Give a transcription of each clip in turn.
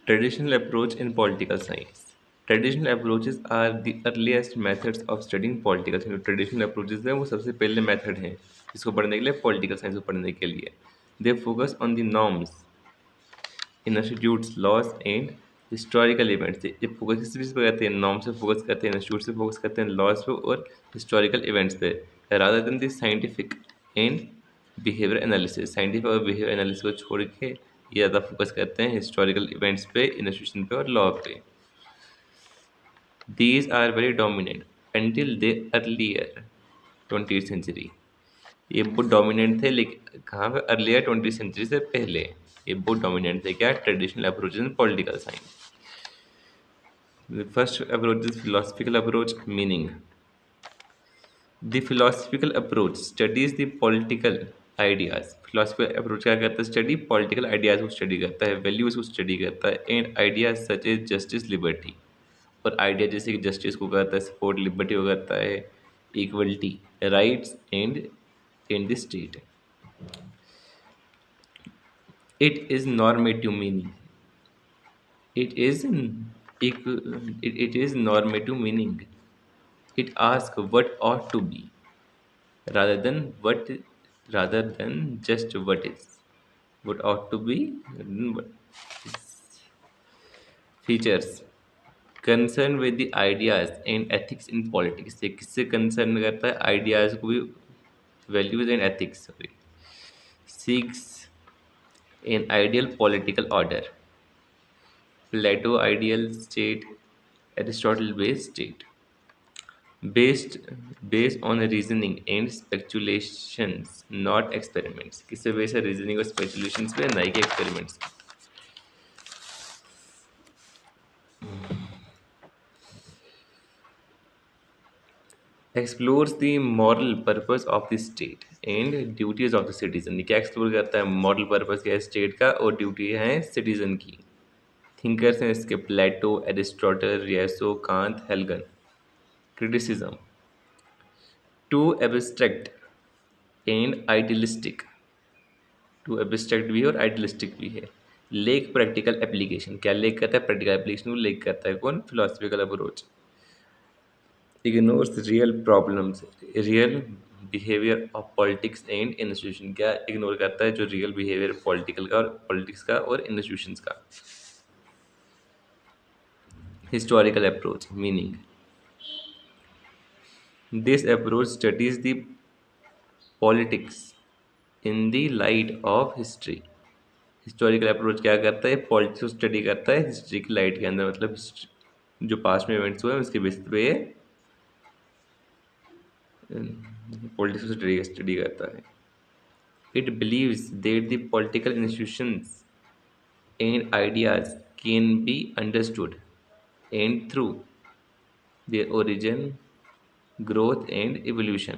Traditional approach in political science. Traditional approaches are the earliest methods of studying political science. Traditional approaches हैं वो सबसे पहले method हैं जिसको पढ़ने के लिए पॉलिटिकल साइंस को पढ़ने के लिए they focus on the norms institutes laws and historical events ये फोकस किस चीज़ पे करते हैं नॉर्म्स पे फोकस करते हैं इंस्टीट्यूट से फोकस करते हैं लॉज पे और हिस्टोरिकल इवेंट्स पे rather than the scientific and behaviour analysis scientific और बिहेवियर एनालिसिस को छोड़ के ये ज़्यादा फोकस करते हैं हिस्टोरिकल इवेंट्स पे इंस्टीट्यूशन पे और लॉ पे these are very dominant until the earlier 20th century ये बहुत डोमिनेंट थे लेकिन कहाँ पे अर्लियर 20th सेंचुरी से पहले ये बहुत डोमिनेंट थे क्या traditional approach in political science The first approach is philosophical approach, meaning. The philosophical approach studies the political ideas. Philosophical approach क्या करता है स्टडी पॉलिटिकल आइडियाज को स्टडी करता है वैल्यूज को स्टडी करता है and ideas such as justice liberty और आइडिया जैसे कि जस्टिस को करता है सपोर्ट लिबर्टी को करता है equality rights and in the state it is normative meaning it is it is normative meaning. It asks what ought to be rather than what rather than just what is. What ought to be rather than what is. Features concern with the ideas and ethics in politics. ये किससे concern करता है ideas को भी values and ethics sorry seeks an ideal political order. Plato ideal state, Aristotle based state. Based based on reasoning and speculations, not experiments. किससे base है reasoning और speculations पे नहीं के experiments explores the moral purpose of the state and duties of the citizen क्या explore करता है moral purpose क्या है स्टेट का और ड्यूटी है सिटीजन की थिंकर्स हैं इसके प्लेटो एरिस्टोटल रियसो कांत हेल्गन criticism too abstract and idealistic too abstract भी है और आइडियलिस्टिक भी है लेक प्रैक्टिकल एप्लीकेशन क्या लेक करता है प्रैक्टिकल एप्लीकेशन को लेक करता है कौन philosophical approach ignores real problems real behaviour of politics and institution क्या इग्नोर करता है जो रियल बिहेवियर पॉलिटिकल का और पॉलिटिक्स का और इंस्टीट्यूशंस का historical approach meaning this approach studies the politics in the light of history historical approach क्या करता है पॉलिटिक्स को स्टडी करता है हिस्ट्री की लाइट के अंदर मतलब जो पास्ट में इवेंट्स हुए हैं उसके बेसिस पे ये पॉलिटिक्स को स्टडी करता है it believes that the political institutions and ideas can be understood and through their origin growth and evolution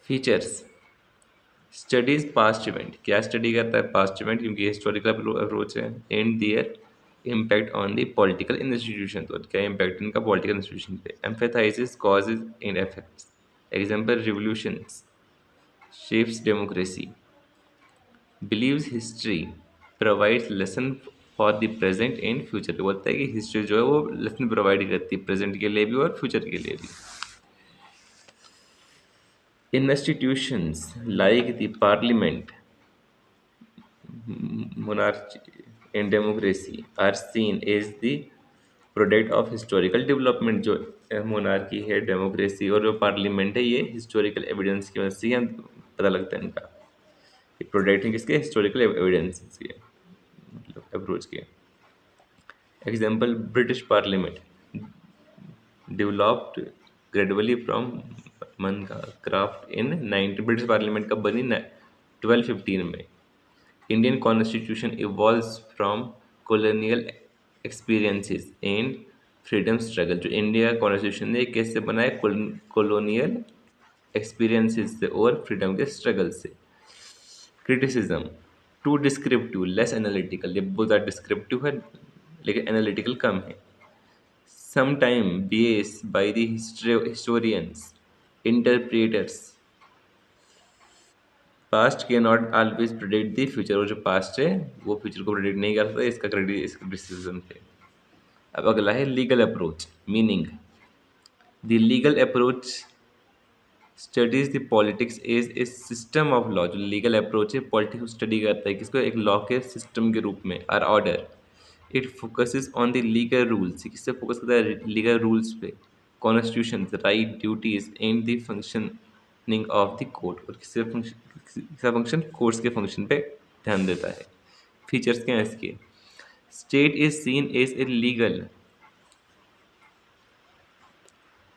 features studies past event क्या स्टडी करता है पास्ट इवेंट क्योंकि हिस्टोरिकल अप्रोच है and their impact on the political institution तो क्या impact इनका political institution पे emphasises causes and effects example revolutions shapes democracy believes history provides lesson for the present and future बोलता है कि history जो है वो लेसन प्रोवाइड करती है प्रेजेंट के लिए भी और फ्यूचर के लिए भी institutions like the parliament monarchy and democracy are seen as the product of historical development जो मोनार्की है डेमोक्रेसी और जो पार्लियामेंट है ये हिस्टोरिकल एविडेंस की वजह से हम पता लगता है इनका ये प्रोडक्ट है किसके हिस्टोरिकल एविडेंस के मतलब अप्रोच के example British parliament developed gradually from मन का क्राफ्ट इन 19 ब्रिटिश पार्लियामेंट कब बनी 1215 में Indian constitution evolves from colonial experiences and freedom struggle जो इंडिया कॉन्स्टिट्यूशन है कैसे बना है कॉलोनियल एक्सपीरियंसेस से और फ्रीडम के स्ट्रगल से criticism to descriptive less analytical ये बहुत ज़्यादा डिस्क्रिप्टिव है लेकिन एनालिटिकल कम है sometime based by the historians interpreters past के not always predict the future, और जो पास्ट है वो फ्यूचर को प्रेडिक्ट नहीं कर सकता, इसका क्रेडिट इस क्रिटिसिज्म पे। अब अगला है legal approach, meaning the legal approach studies the politics is a system of law. जो लीगल अप्रोच है पॉलिटिक्स को स्टडी करता है किसको, एक लॉ के सिस्टम के रूप में, or order. It focuses on the legal rules, किससे फोकस करता है, लीगल रूल्स पे, constitution, right, duties and the functioning of the court, और किसका फंक्शन, कोर्ट्स के फंक्शन पे ध्यान देता है। फीचर्स क्या हैं इसके, state is seen as a legal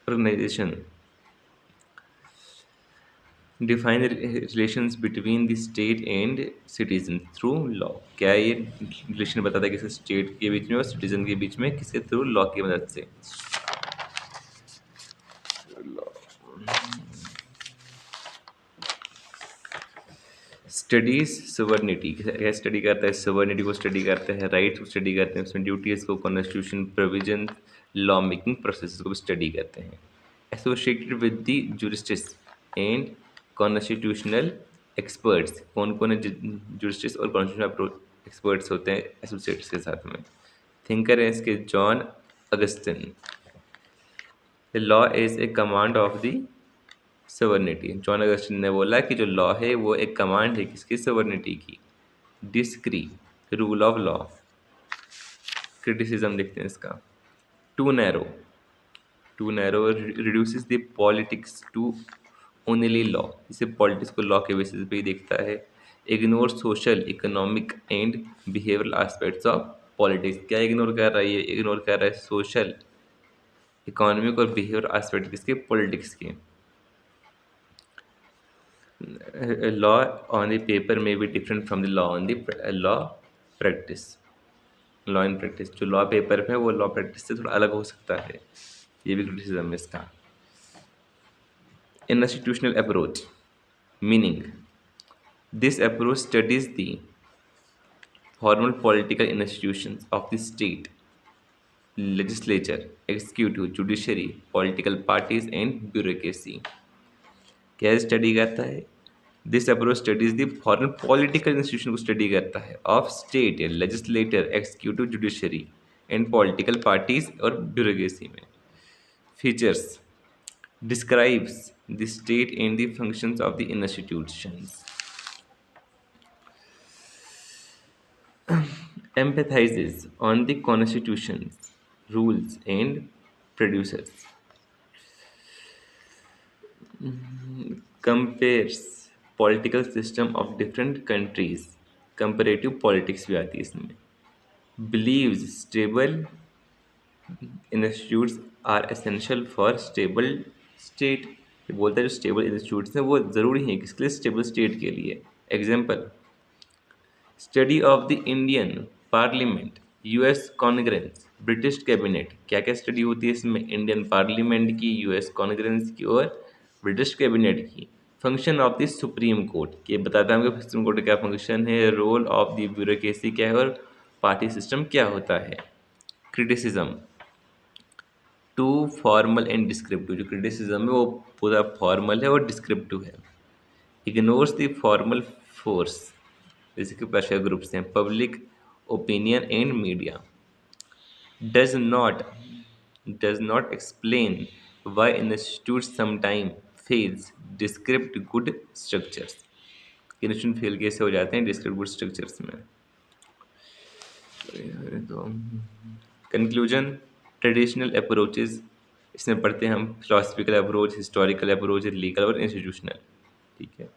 organization, define relations between the state and citizen through law. क्या ये रिलेशन बताता है किसी स्टेट के बीच में और सिटीजन के बीच में, किसके थ्रू, लॉ की मदद से। स्टडीज सवर्निटी, क्या स्टडी करता है, सवर्निटी को स्टडी करता है, राइट्स को स्टडी करते हैं, उसमें ड्यूटीज को, constitution provision, law making process को भी स्टडी करते हैं। Associated with the jurists and constitutional experts, कौन कौन है जुरिस्टिस और कॉन्स्टिट्यूशनल एक्सपर्ट्स होते हैं एसोसिएट्स के साथ में। थिंकर है इसके John Augustine. The law is a command of the sovereignty, John Augustine ने बोला कि जो लॉ है वो एक कमांड है किसकी, सवर्निटी की। डिस्क्री, रूल ऑफ लॉ, क्रिटिसिज्म देखते हैं इसका। Too narrow, too narrow reduces the politics to only law, इसे पॉलिटिक्स को लॉ के बेसिस पे ही देखता है। Ignore social, economic and behavioural aspects of politics, क्या इग्नोर कर रहा है ये, इग्नोर कर रहा है सोशल, इकोनॉमिक और बिहेवियर एस्पेक्ट किसके, पॉलिटिक्स के। लॉ ऑन द पेपर में be different from the law on the law practice, law in practice, जो लॉ पेपर में है वो लॉ प्रैक्टिस से थोड़ा अलग हो सकता है, ये भी क्रिटिसिज्म है इसका। Institutional approach, meaning this approach studies the formal political institutions of the state, legislature, executive, judiciary, political parties and bureaucracy. क्या स्टडी करता है, this approach studies the foreign political institution को स्टडी करता है, of state, legislator, executive, judiciary and political parties और bureaucracy में। Features, describes the state and the functions of the institutions, empathizes on the constitutions, rules and producers, compares political system of different countries, comparative politics भी आती है इसमें। believes stable institutes are essential for stable state, ये बोलता है जो stable institutes हैं वो ज़रूरी हैं किसके लिए, स्टेबल स्टेट के लिए। Example, study of the Indian parliament, US Congress, British cabinet, क्या क्या स्टडी होती है इसमें, इंडियन पार्लियामेंट की, यूएस कांग्रेस की और ब्रिटिश कैबिनेट की। Function of the supreme court, ये बताता है हमको सुप्रीम कोर्ट का क्या फंक्शन है, रोल ऑफ द ब्यूरोक्रेसी क्या है और पार्टी सिस्टम क्या होता है। Criticism, too formal and descriptive, जो क्रिटिसिज्म है वो पूरा फॉर्मल है और डिस्क्रिप्टिव है। इग्नोर्स द फॉर्मल फोर्स, जैसे कि प्रेशर ग्रुप्स हैं, public opinion and media. Does not explain why institute sometime fails describe good structures, institute fail कैसे हो जाते हैं डिस्क्रिप्ट गुड स्ट्रक्चर्स में। तो कंक्लूजन, ट्रेडिशनल अप्रोचेज, इसमें पढ़ते हैं हम philosophical approach, historical approach, legal और इंस्टीट्यूशनल, ठीक है।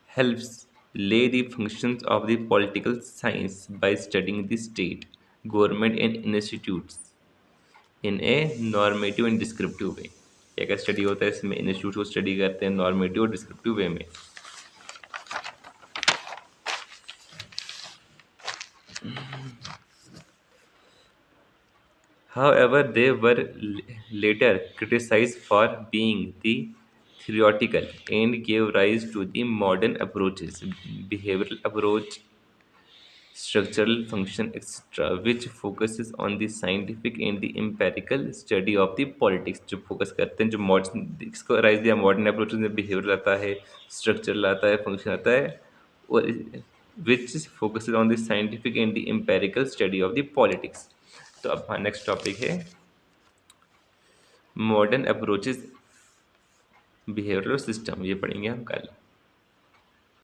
helps lay the functions of the political science by studying the state, government and institutes in a normative and descriptive way। क्या क्या स्टडी होता है इसमें, इंस्टीट्यूट को स्टडी करते हैं नॉर्मेटिव और डिस्क्रिप्टिव वे में। However, they were later criticized for being the theoretical and gave rise to the modern approaches, behavioral approach, structural function etc which focuses on the scientific and the empirical study of the politics जो focus करते हैं जो modern इसको rise दिया modern approach में behaviour आता है structure आता है फंक्शन आता है और which focuses on the scientific and the empirical study of the politics तो अब नेक्स्ट टॉपिक है मॉडर्न अप्रोचेस बिहेवियरल सिस्टम ये पढ़ेंगे हम कल